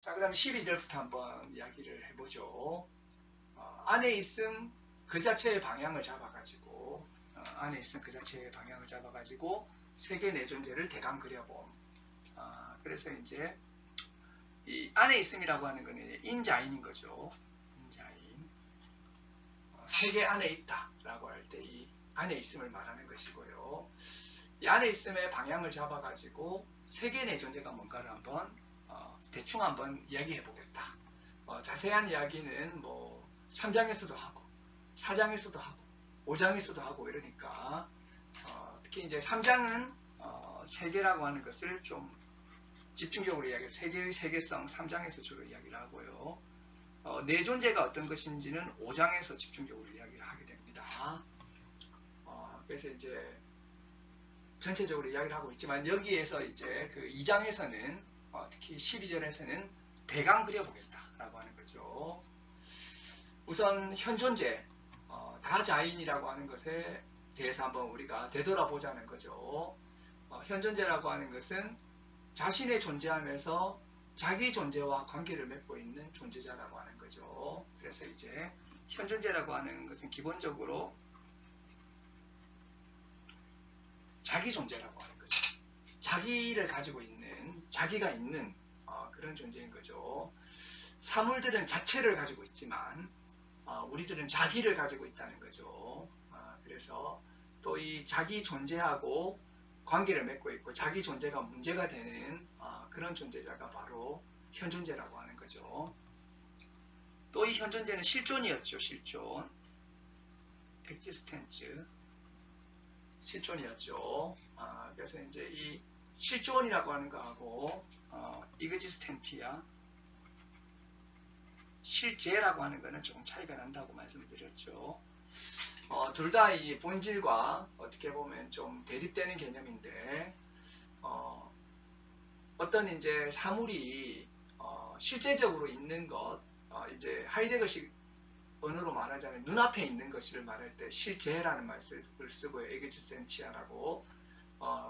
자, 그 다음 12절부터 한번 이야기를 해보죠. 안에 있음 그 자체의 방향을 잡아가지고, 안에 있음 그 자체의 방향을 잡아가지고, 세계 내 존재를 대강 그려봄. 그래서 이제, 이 안에 있음이라고 하는 거는 인자인인 거죠. 인자인. 세계 안에 있다라고 할 때 이 안에 있음을 말하는 것이고요. 이 안에 있음의 방향을 잡아가지고, 세계 내 존재가 뭔가를 한번 대충 한번 이야기해 보겠다. 자세한 이야기는 뭐 3장에서도 하고 4장에서도 하고 5장에서도 하고 이러니까 특히 이제 3장은 세계라고 하는 것을 좀 집중적으로 이야기해요. 세계의 세계성 3장에서 주로 이야기를 하고요. 내 존재가 어떤 것인지는 5장에서 집중적으로 이야기를 하게 됩니다. 그래서 이제 전체적으로 이야기를 하고 있지만 여기에서 이제 그 2장에서는 특히 12절에서는 대강 그려보겠다라고 하는 거죠. 우선 현존재, 다자인이라고 하는 것에 대해서 한번 우리가 되돌아보자는 거죠. 현존재라고 하는 것은 자신의 존재하면서 자기 존재와 관계를 맺고 있는 존재자라고 하는 거죠. 그래서 이제 현존재라고 하는 것은 기본적으로 자기 존재라고 하는 거죠. 자기를 가지고 있는, 자기가 있는 그런 존재인 거죠. 사물들은 자체를 가지고 있지만 우리들은 자기를 가지고 있다는 거죠. 그래서 또 이 자기 존재하고 관계를 맺고 있고 자기 존재가 문제가 되는 그런 존재자가 바로 현존재라고 하는 거죠. 또 이 현존재는 실존이었죠. 실존. existence. 실존이었죠. 그래서 이제 이 실존이라고 하는 거하고 existentia, 실제라고 하는 거는 조금 차이가 난다고 말씀을 드렸죠. 둘 다 이 본질과 어떻게 보면 좀 대립되는 개념인데, 어떤 이제 사물이 실제적으로 있는 것, 이제 하이데거식 언어로 말하자면 눈앞에 있는 것을 말할 때 실제라는 말을 쓰고요. existentia라고.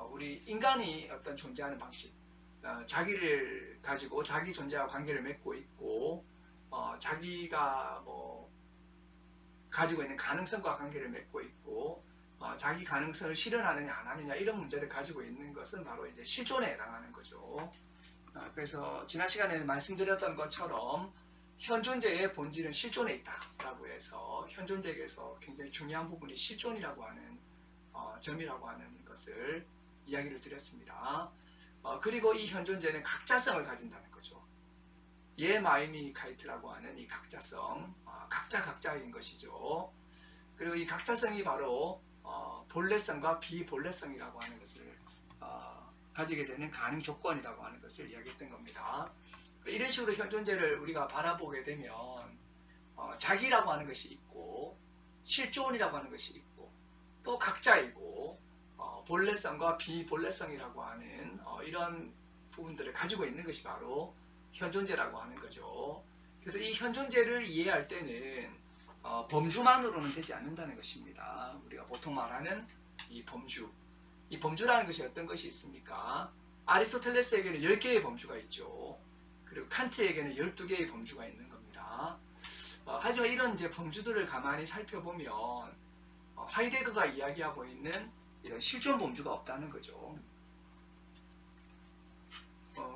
우리 인간이 어떤 존재하는 방식, 자기를 가지고 자기 존재와 관계를 맺고 있고, 자기가 뭐 가지고 있는 가능성과 관계를 맺고 있고, 자기 가능성을 실현하느냐 안 하느냐 이런 문제를 가지고 있는 것은 바로 이제 실존에 해당하는 거죠. 그래서 지난 시간에 말씀드렸던 것처럼 현존재의 본질은 실존에 있다라고 해서 현존재에서 굉장히 중요한 부분이 실존이라고 하는 점이라고 하는 것을 이야기를 드렸습니다. 그리고 이 현존재는 각자성을 가진다는 거죠. 예마이니카이트라고 하는 이 각자성, 각자인 것이죠. 그리고 이 각자성이 바로 본래성과 비본래성이라고 하는 것을 가지게 되는 가능 조건이라고 하는 것을 이야기했던 겁니다. 이런 식으로 현존재를 우리가 바라보게 되면 자기라고 하는 것이 있고 실존이라고 하는 것이 있고 또 각자이고 본래성과 비본래성이라고 하는 이런 부분들을 가지고 있는 것이 바로 현존재라고 하는 거죠. 그래서 이 현존재를 이해할 때는 범주만으로는 되지 않는다는 것입니다. 우리가 보통 말하는 이 범주. 이 범주라는 것이 어떤 것이 있습니까? 아리스토텔레스에게는 10개의 범주가 있죠. 그리고 칸트에게는 12개의 범주가 있는 겁니다. 하지만 이런 이제 범주들을 가만히 살펴보면 하이데거가 이야기하고 있는 이런 실존 범주가 없다는 거죠.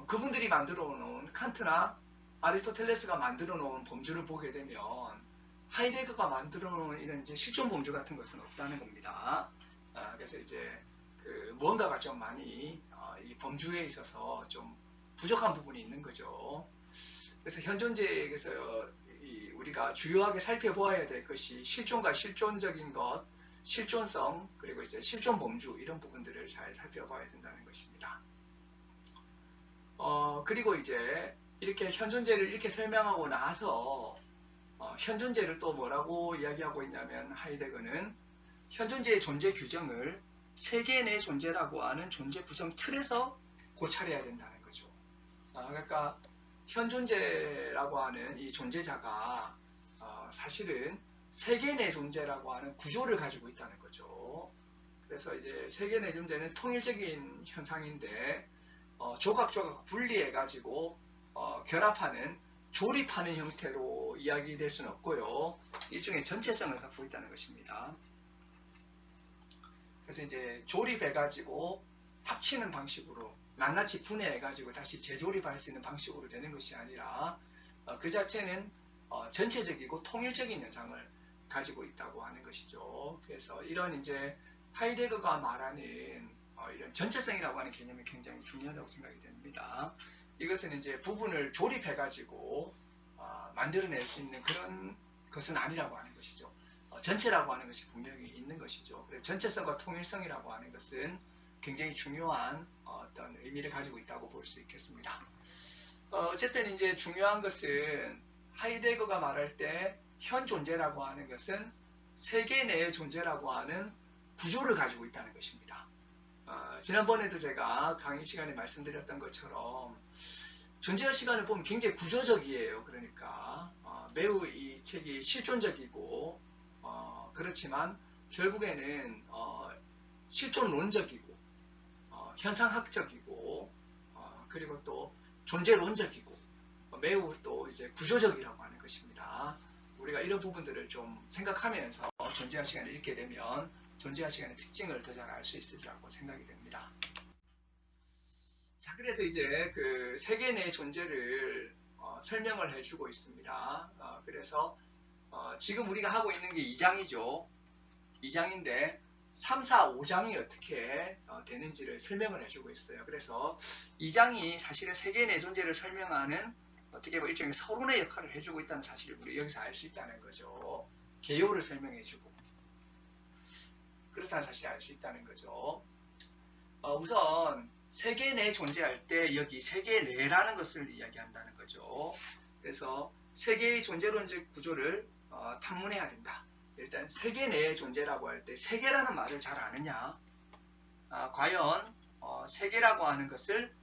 그분들이 만들어 놓은 칸트나 아리스토텔레스가 만들어 놓은 범주를 보게 되면 하이데거가 만들어 놓은 이런 이제 실존 범주 같은 것은 없다는 겁니다. 그래서 이제 무언가가 좀 많이 이 범주에 있어서 좀 부족한 부분이 있는 거죠. 그래서 현존재에서 우리가 주요하게 살펴보아야 될 것이 실존과 실존적인 것, 실존성, 그리고 이제 실존 범주 이런 부분들을 잘 살펴봐야 된다는 것입니다. 그리고 이제 이렇게 현존재를 이렇게 설명하고 나서 현존재를 또 뭐라고 이야기하고 있냐면 하이데거는 현존재의 존재 규정을 세계 내 존재라고 하는 존재 구성 틀에서 고찰해야 된다는 거죠. 그러니까 현존재라고 하는 이 존재자가 사실은 세계 내 존재라고 하는 구조를 가지고 있다는 거죠. 그래서 이제 세계 내 존재는 통일적인 현상인데 조각조각 분리해 가지고 결합하는 조립하는 형태로 이야기될 수는 없고요. 일종의 전체성을 갖고 있다는 것입니다. 그래서 이제 조립해가지고 합치는 방식으로 낱낱이 분해해가지고 다시 재조립할 수 있는 방식으로 되는 것이 아니라 그 자체는 전체적이고 통일적인 현상을 가지고 있다고 하는 것이죠. 그래서 이런 이제 하이데거가 말하는 이런 전체성이라고 하는 개념이 굉장히 중요하다고 생각이 됩니다. 이것은 이제 부분을 조립해가지고 만들어낼 수 있는 그런 것은 아니라고 하는 것이죠. 전체라고 하는 것이 분명히 있는 것이죠. 그래서 전체성과 통일성이라고 하는 것은 굉장히 중요한 어떤 의미를 가지고 있다고 볼 수 있겠습니다. 어쨌든 이제 중요한 것은 하이데거가 말할 때 현 존재라고 하는 것은 세계 내의 존재라고 하는 구조를 가지고 있다는 것입니다. 지난번에도 제가 강의 시간에 말씀드렸던 것처럼 존재와 시간을 보면 굉장히 구조적이에요. 그러니까 매우 이 책이 실존적이고 그렇지만 결국에는 실존론적이고 현상학적이고 그리고 또 존재론적이고 매우 또 이제 구조적이라고 하는 것입니다. 우리가 이런 부분들을 좀 생각하면서 존재와 시간을 읽게 되면 존재와 시간의 특징을 더 잘 알 수 있으리라고 생각이 됩니다. 자, 그래서 이제 그 세계 내 존재를 설명을 해주고 있습니다. 그래서 지금 우리가 하고 있는 게 2장이죠. 2장인데 3, 4, 5장이 어떻게 되는지를 설명을 해주고 있어요. 그래서 2장이 사실은 세계 내 존재를 설명하는 어떻게 보면 일종의 서론의 역할을 해주고 있다는 사실을 우리 여기서 알 수 있다는 거죠. 개요를 설명해주고 그렇다는 사실을 알 수 있다는 거죠. 우선 세계 내 존재할 때 여기 세계 내라는 것을 이야기한다는 거죠. 그래서 세계의 존재론적 구조를 탐문해야 된다. 일단 세계 내의 존재라고 할 때 세계라는 말을 잘 아느냐? 과연 세계라고 하는 것을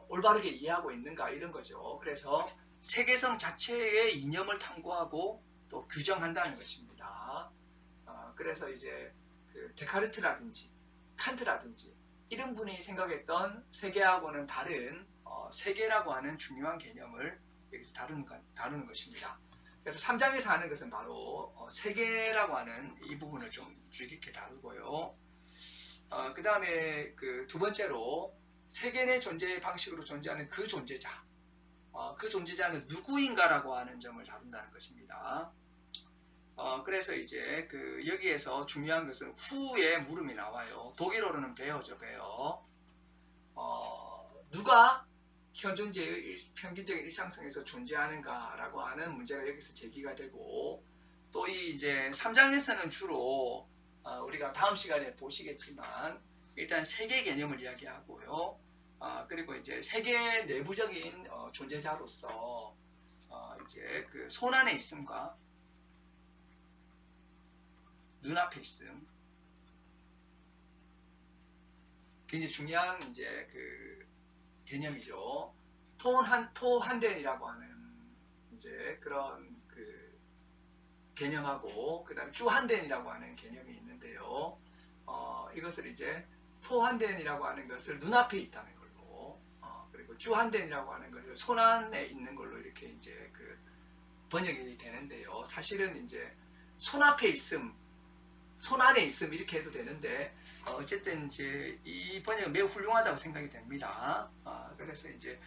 올바르게 이해하고 있는가 이런 거죠. 그래서 세계성 자체의 이념을 탐구하고 또 규정한다는 것입니다. 그래서 이제 그 데카르트라든지 칸트라든지 이런 분이 생각했던 세계하고는 다른 세계라고 하는 중요한 개념을 여기서 다루는 것입니다. 그래서 3장에서 하는 것은 바로 세계라고 하는 이 부분을 좀 주의 깊게 다루고요. 그 다음에 그 두 번째로 세계 내 존재의 방식으로 존재하는 그 존재자, 그 존재자는 누구인가라고 하는 점을 다룬다는 것입니다. 그래서 이제 그 여기에서 중요한 것은 후의 물음이 나와요. 독일어로는 베어죠, 베어. 누가 현 존재의 평균적인 일상성에서 존재하는가라고 하는 문제가 여기서 제기가 되고 또 이 이제 3장에서는 주로 우리가 다음 시간에 보시겠지만 일단 세계 개념을 이야기하고요. 그리고 이제 세계 내부적인 존재자로서 이제 그 손 안에 있음과 눈앞에 있음 굉장히 중요한 이제 그 개념이죠. 포한덴이라고 하는 이제 그런 그 개념하고 그다음 주한덴이라고 하는 개념이 있는데요. 이것을 이제 포한덴이라고 하는 것을 눈앞에 있다는 걸로 그리고 주한덴이라고 하는 것을 손 안에 있는 걸로 이렇게 이제 그 번역이 되는데요. 사실은 이제 손 앞에 있음, 손 안에 있음 이렇게 해도 되는데 어쨌든 이제 이 번역은 매우 훌륭하다고 생각이 됩니다. 그래서 이제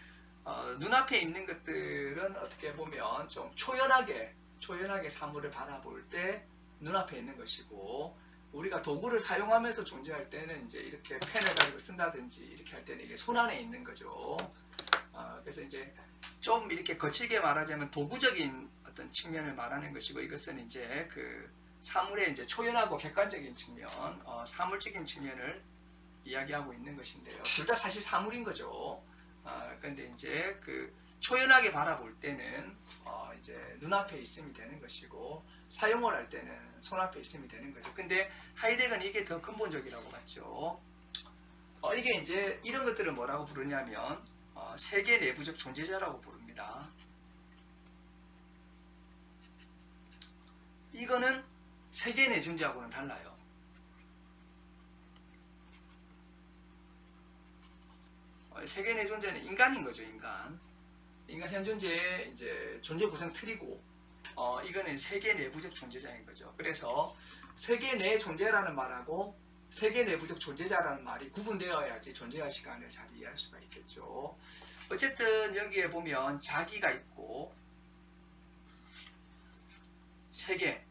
눈앞에 있는 것들은 어떻게 보면 좀 초연하게 사물을 바라볼 때 눈앞에 있는 것이고 우리가 도구를 사용하면서 존재할 때는 이제 이렇게 펜을 가지고 쓴다든지 이렇게 할 때는 이게 손 안에 있는 거죠. 그래서 이제 좀 이렇게 거칠게 말하자면 도구적인 어떤 측면을 말하는 것이고 이것은 이제 그 사물의 이제 초연하고 객관적인 측면, 사물적인 측면을 이야기하고 있는 것인데요. 둘 다 사실 사물인 거죠. 그런데 이제 그 초연하게 바라볼 때는 이제 눈앞에 있음이 되는 것이고 사용을 할 때는 손앞에 있음이 되는 거죠. 근데 하이데거는 이게 더 근본적이라고 봤죠. 이게 이제 이런 것들을 뭐라고 부르냐면 세계 내부적 존재자라고 부릅니다. 이거는 세계 내 존재하고는 달라요. 세계 내 존재는 인간인 거죠, 인간. 인간 현존재의 이제 존재 구성 틀이고, 이거는 세계 내부적 존재자인 거죠. 그래서 세계 내 존재라는 말하고 세계 내부적 존재자라는 말이 구분되어야지 존재와 시간을 잘 이해할 수가 있겠죠. 어쨌든 여기에 보면 자기가 있고 세계,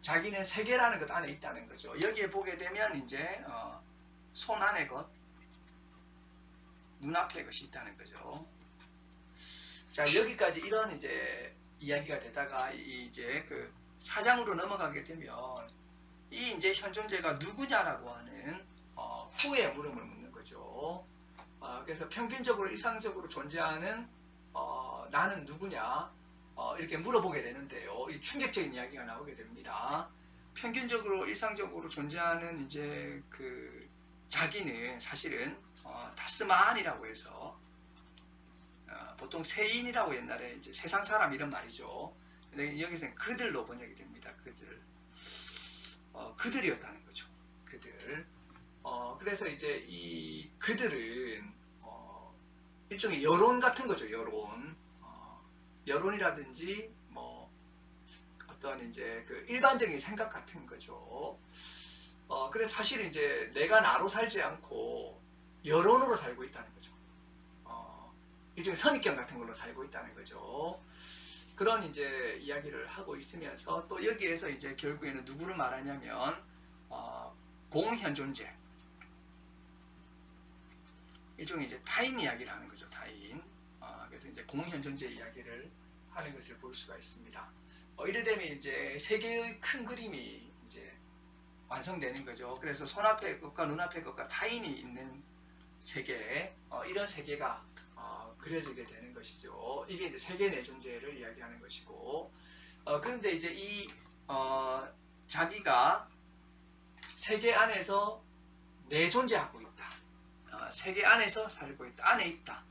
자기는 세계라는 것 안에 있다는 거죠. 여기에 보게 되면 이제 손 안에 것, 눈앞에 것이 있다는 거죠. 자, 여기까지 이런 이제 이야기가 되다가 이제 그 4장으로 넘어가게 되면 이 이제 현존재가 누구냐라고 하는 후의 물음을 묻는 거죠. 그래서 평균적으로 일상적으로 존재하는 나는 누구냐 이렇게 물어보게 되는데요. 이 충격적인 이야기가 나오게 됩니다. 평균적으로 일상적으로 존재하는 이제 그 자기는 사실은 다스만이라고 해서 보통 세인이라고 옛날에 이제 세상 사람 이런 말이죠. 근데 여기서는 그들로 번역이 됩니다. 그들이었다는 거죠. 그들. 그래서 이제 이 그들은 일종의 여론 같은 거죠. 여론이라든지 뭐 어떤 이제 그 일반적인 생각 같은 거죠. 그래서 사실 이제 내가 나로 살지 않고 여론으로 살고 있다는 거죠. 일종의 선입견 같은 걸로 살고 있다는 거죠. 그런 이제 이야기를 하고 있으면서 또 여기에서 이제 결국에는 누구를 말하냐면 공현존재, 일종의 이제 타인 이야기를 하는 거죠. 타인. 그래서 이제 공현존재 이야기를 하는 것을 볼 수가 있습니다. 이래 되면 이제 세계의 큰 그림이 이제 완성되는 거죠. 그래서 손앞의 것과 눈앞의 것과 타인이 있는 세계, 이런 세계가 그려지게 되는 것이죠. 이게 이제 세계 내 존재를 이야기하는 것이고, 그런데 이제 이 자기가 세계 안에서 내 존재하고 있다. 세계 안에서 살고 있다. 안에 있다.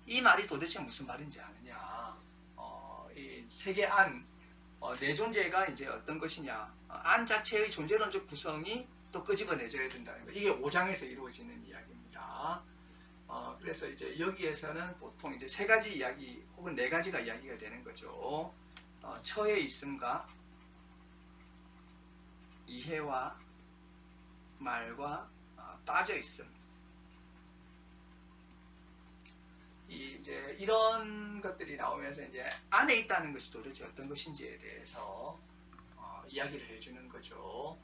이 말이 도대체 무슨 말인지 아느냐? 이 세계 안, 내 존재가 이제 어떤 것이냐? 안 자체의 존재론적 구성이 또 끄집어내줘야 된다는 거. 이게 5장에서 이루어지는 이야기입니다. 그래서 이제 여기에서는 보통 이제 3가지 이야기 혹은 4가지가 이야기가 되는 거죠. 처해 있음과 이해와 말과 빠져 있음. 이제 이런 것들이 나오면서 이제 안에 있다는 것이 도대체 어떤 것인지에 대해서 이야기를 해주는 거죠.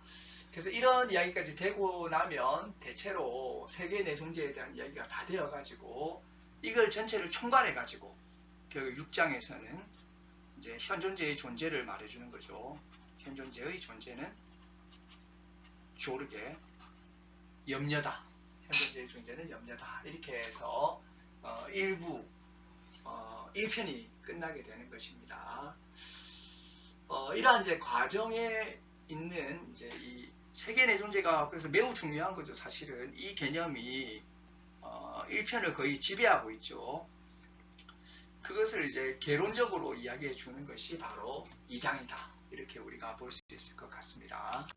그래서 이런 이야기까지 되고 나면 대체로 세계 내 존재에 대한 이야기가 다 되어가지고 이걸 전체를 총괄해가지고 결국 6장에서는 이제 현존재의 존재를 말해주는 거죠. 현존재의 존재는 조르게 염려다. 현존재의 존재는 염려다. 이렇게 해서 1편이 끝나게 되는 것입니다. 이러한 이제 과정에 있는 이제 이 세계 내 존재가 그래서 매우 중요한 거죠. 사실은 이 개념이 1편을 거의 지배하고 있죠. 그것을 이제 개론적으로 이야기해 주는 것이 바로 2장이다. 이렇게 우리가 볼 수 있을 것 같습니다.